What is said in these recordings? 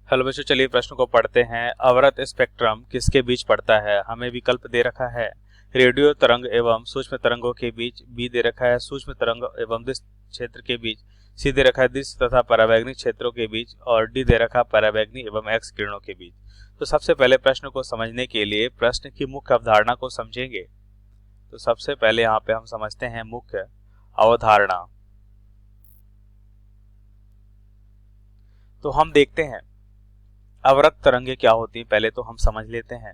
Hello बच्चों, चलिए प्रश्न को पढ़ते हैं। अवरत स्पेक्ट्रम किसके बीच पड़ता है? हमें विकल्प दे रखा है रेडियो तरंग एवं सूक्ष्म तरंगों के बीच, बी दे रखा है सूक्ष्म तरंग एवं दृश्य क्षेत्र के बीच, सी दे रखा है दृश्य तथा पराबैंगनी क्षेत्रों के बीच और डी दे रखा है पराबैंगनी एवं एक्स किरणों के बीच। तो सबसे पहले प्रश्न को समझने के लिए प्रश्न की मुख्य अवधारणा को समझेंगे। तो सबसे पहले यहाँ पे हम समझते हैं मुख्य अवधारणा। तो हम देखते हैं अवरक्त तरंगे क्या होती हैं। पहले तो हम समझ लेते हैं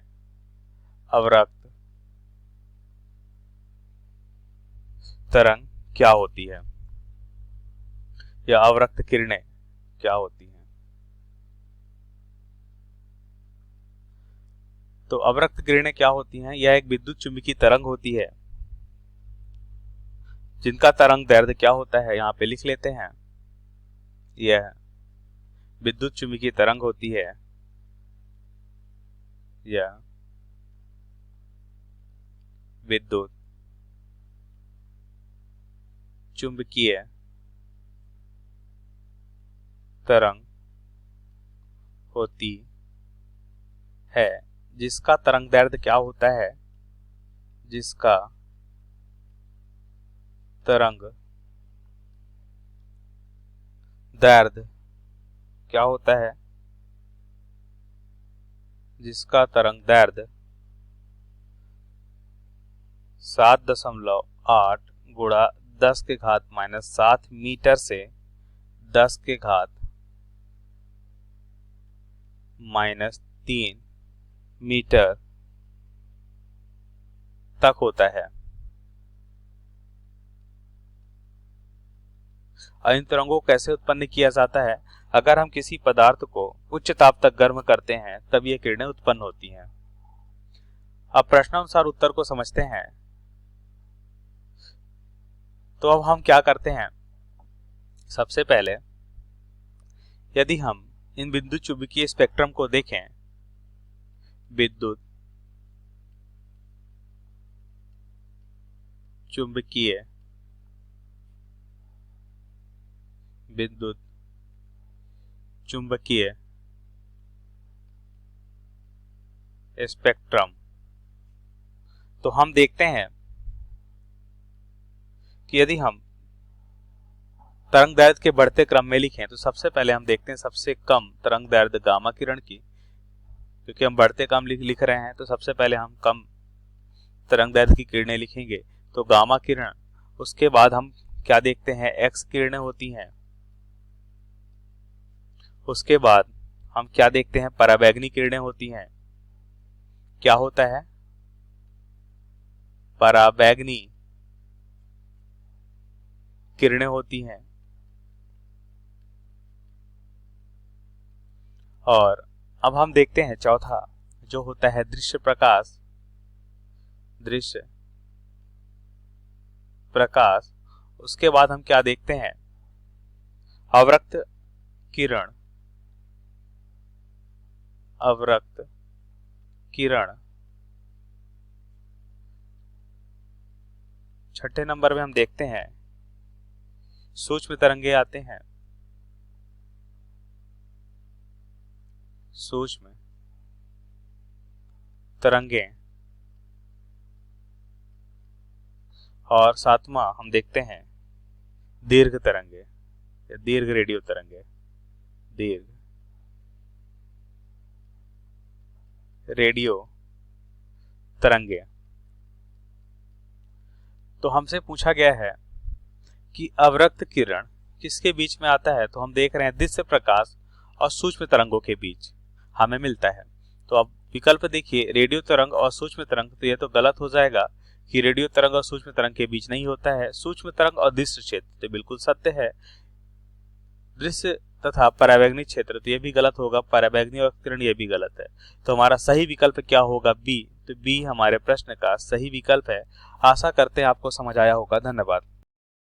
अवरक्त तरंग क्या होती है या अवरक्त किरणें क्या होती हैं। तो अवरक्त किरणें क्या होती हैं? यह एक विद्युत चुंबकीय तरंग होती है जिनका तरंग दैर्ध्य क्या होता है, यहाँ पे लिख लेते हैं। यह विद्युत चुंबकीय तरंग होती है या विद्युत चुंबकीय तरंग होती है जिसका तरंग दैर्ध्य क्या होता है, जिसका तरंग दैर्ध्य क्या होता है, जिसका तरंग दैर्ध्य 7.8 गुणा 10 के घात -7 मीटर से 10 के घात -3 मीटर तक होता है। इन तरंगों को कैसे उत्पन्न किया जाता है? अगर हम किसी पदार्थ को उच्च ताप तक गर्म करते हैं तब ये किरणें उत्पन्न होती हैं। अब प्रश्नानुसार उत्तर को समझते हैं। तो अब हम क्या करते हैं, सबसे पहले यदि हम इन विद्युत चुंबकीय स्पेक्ट्रम को देखें, विद्युत चुंबकीय स्पेक्ट्रम, तो हम देखते हैं कि यदि हम तरंग दैर्ध्य के बढ़ते क्रम में लिखें तो सबसे पहले हम देखते हैं सबसे कम तरंग दैर्ध्य गामा किरण की, क्योंकि हम बढ़ते क्रम लिख रहे हैं तो सबसे पहले हम कम तरंग दैर्ध्य की किरणें लिखेंगे, तो गामा किरण। उसके बाद हम क्या देखते हैं, एक्स किरणें होती हैं। उसके बाद हम क्या देखते हैं, पराबैंगनी किरणें होती हैं। क्या होता है, पराबैंगनी किरणें होती हैं। और अब हम देखते हैं चौथा जो होता है दृश्य प्रकाश। उसके बाद हम क्या देखते हैं, अवरक्त किरण। छठे नंबर में हम देखते हैं सूक्ष्म तरंगे आते हैं, सूक्ष्म तरंगे। और सातवां हम देखते हैं दीर्घ तरंगे या दीर्घ रेडियो तरंगे, दीर्घ रेडियो तरंगे। तो हमसे पूछा गया है कि अवरक्त किरण किसके बीच में आता है, तो हम देख रहे हैं दृश्य प्रकाश और सूक्ष्म तरंगों के बीच हमें मिलता है। तो अब विकल्प देखिए, रेडियो तरंग और सूक्ष्म तरंग, तो यह तो गलत हो जाएगा कि रेडियो तरंग और सूक्ष्म तरंग के बीच नहीं होता है। सूक्ष्म तरंग और दृश्य क्षेत्र तो बिल्कुल सत्य है। दृश्य तथा पराबैंगनी क्षेत्र, तो यह भी गलत होगा। पराबैंगनी और किरण, यह भी गलत है। तो हमारा सही विकल्प क्या होगा, बी। तो बी हमारे प्रश्न का सही विकल्प है। आशा करते हैं आपको समझ आया होगा। धन्यवाद।